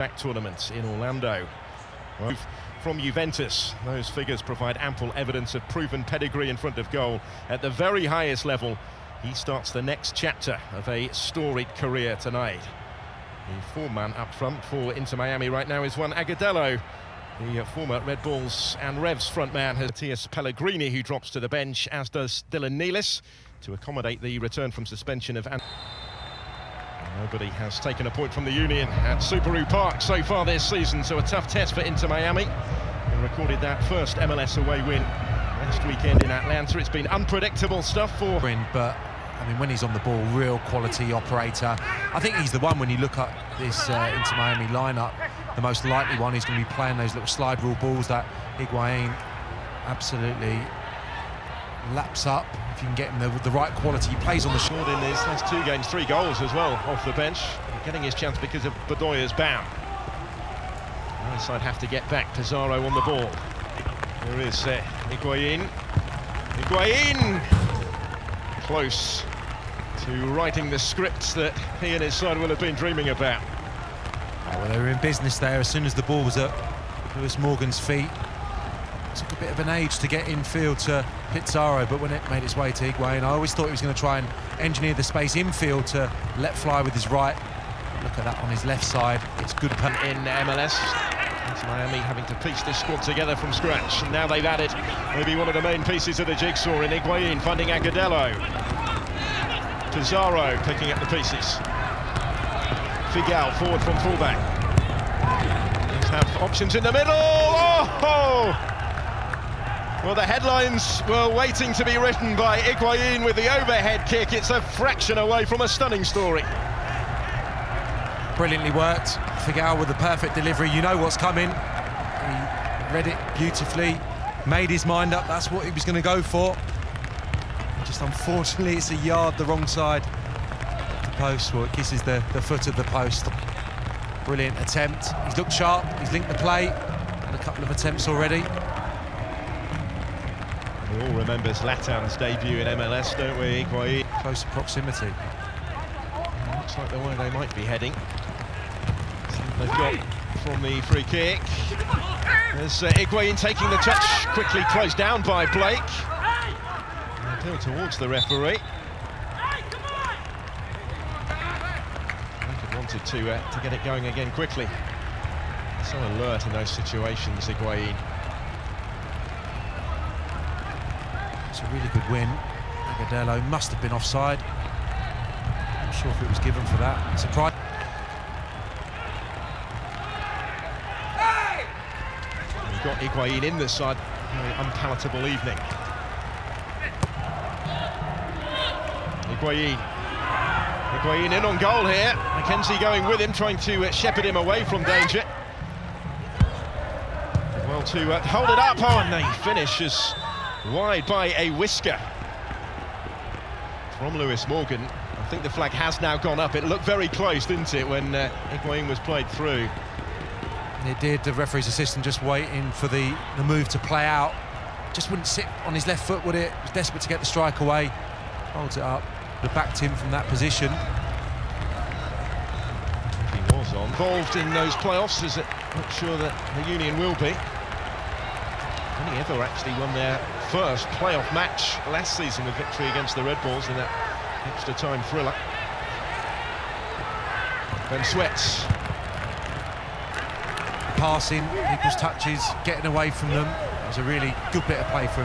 Back tournament in Orlando. Well, from Juventus, those figures provide ample evidence of proven pedigree in front of goal at the very highest level. He starts the next chapter of a storied career tonight. The four-man up front for Inter Miami right now is Juan Agudelo. The former Red Bulls and Revs frontman has Matthias Pellegrini, who drops to the bench, as does Dylan Nealis, to accommodate the return from suspension of Nobody has taken a point from the Union at Subaru Park so far this season, so a tough test for Inter Miami. They recorded that first MLS away win last weekend in Atlanta. It's been unpredictable stuff for him, but I mean, when he's on the ball, real quality operator. I think he's the one, when you look at this Inter Miami lineup, the most likely one who's going to be playing those little slide rule balls that Higuain absolutely laps up. If you can get him the right quality, he plays on the short. In his last two games, 3 goals as well off the bench, getting his chance because of Bedoya's ban. The other side have to get back. Pizarro on the ball. There is Higuain. Higuain close to writing the scripts that he and his side will have been dreaming about. Well, they were in business there as soon as the ball was at Lewis Morgan's feet. Took a bit of an age to get infield to Pizarro, but when it made its way to Higuain, I always thought he was going to try and engineer the space infield to let fly with his right. Look at that on his left side. It's good punt in MLS. It's Miami having to piece this squad together from scratch. And now they've added maybe one of the main pieces of the jigsaw in Higuain, finding Agudelo. Pizarro picking up the pieces. Figal forward from fullback. Let's have options in the middle. Oh! Well, the headlines were waiting to be written by Higuain with the overhead kick. It's a fraction away from a stunning story. Brilliantly worked. Figal with the perfect delivery. You know what's coming. He read it beautifully, made his mind up. That's what he was going to go for. Just unfortunately, it's a yard the wrong side of the post. Well, it kisses the foot of the post. Brilliant attempt. He's looked sharp. He's linked the play. And a couple of attempts already. We all remember Zlatan's debut in MLS, don't we, Higuain? Close proximity. Looks like the way they might be heading. They've got from the free kick. There's Higuain taking the touch, quickly closed down by Blake. Appeal towards the referee. Blake wanted to get it going again quickly. So alert in those situations, Higuain. It's a really good win. Agudelo must have been offside. Not sure if it was given for that. Surprise. We've got Higuain in this side. Very unpalatable evening. Higuain in on goal here. Mackenzie going with him, trying to shepherd him away from danger. Well, to hold it up. Oh, and they finish as wide by a whisker from Lewis Morgan. I think the flag has now gone up. It looked very close, didn't it, when Higuain was played through? It did. The referee's assistant just waiting for the move to play out. Just wouldn't sit on his left foot, would it? Was desperate to get the strike away. Holds it up. Would have backed him from that position. He was involved in those playoffs. Is it? Not sure that the Union will be. Only ever actually won their first playoff match last season with victory against the Red Bulls in that extra time thriller. Ben Sweats. Passing, people's touches, getting away from them. It was a really good bit of play from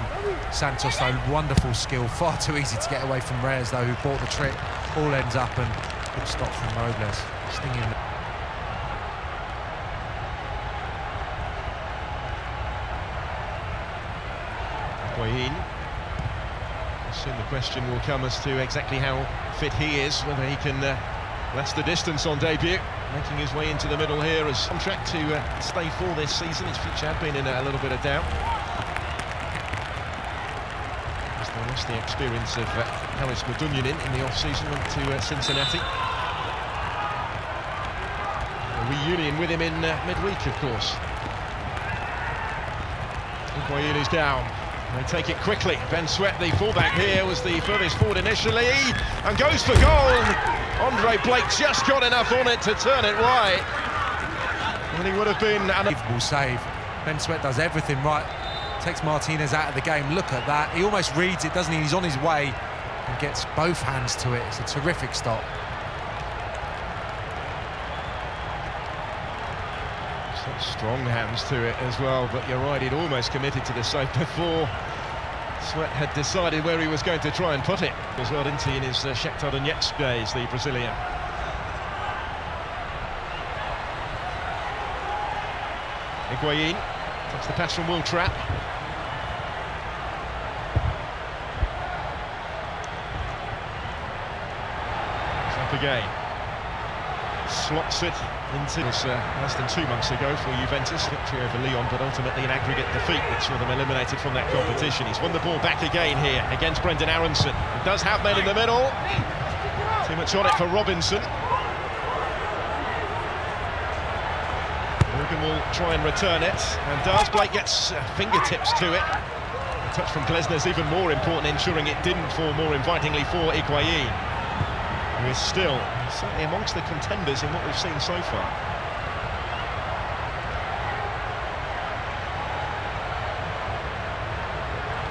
Santos, though. Wonderful skill. Far too easy to get away from Reyes, though, who bought the trick. All ends up, and good stop from Robles. Stinging. Higuain. Soon the question will come as to exactly how fit he is, whether he can last the distance on debut. Making his way into the middle here as contract to stay for this season. His future had been in a little bit of doubt, as they lost the experience of Haris Medunjanin in the off-season, went to Cincinnati. A reunion with him in midweek, of course. Higuain is down. They take it quickly. Ben Sweat, the fullback here, was the furthest forward initially and goes for goal. Andre Blake just got enough on it to turn it wide. Well, he would have been an unbelievable save. Ben Sweat does everything right. Takes Martinez out of the game. Look at that. He almost reads it, doesn't he? He's on his way and gets both hands to it. It's a terrific stop. Strong hands to it as well, but you're right, he'd almost committed to the save before Sweat had decided where he was going to try and put it. As well, didn't he, in his Shakhtar Donetsk days, the Brazilian. Higuain takes the pass from Will Trapp. It's up again. Slots it into this less than 2 months ago for Juventus, victory over Lyon, but ultimately an aggregate defeat that saw them eliminated from that competition. He's won the ball back again here against Brendan Aronson. He does have men in the middle. Too much on it for Robinson. Morgan will try and return it, and does. Blake gets fingertips to it. A touch from Glesner's even more important, ensuring it didn't fall more invitingly for Higuain, who is still certainly amongst the contenders in what we've seen so far.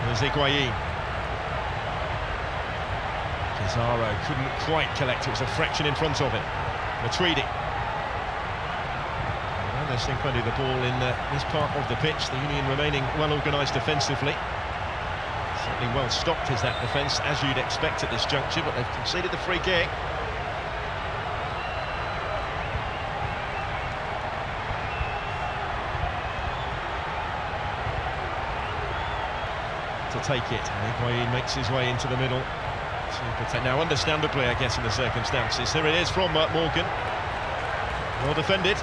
There's Higuain. Pizarro couldn't quite collect, it was a fraction in front of him. Matuidi. Well, they're seeing plenty of the ball in this part of the pitch, the Union remaining well organised defensively. Certainly well stocked is that defence, as you'd expect at this juncture, but they've conceded the free kick. To take it, and Higuain makes his way into the middle to protect. Now, understandably, I guess, in the circumstances. Here it is from Morgan. Well defended.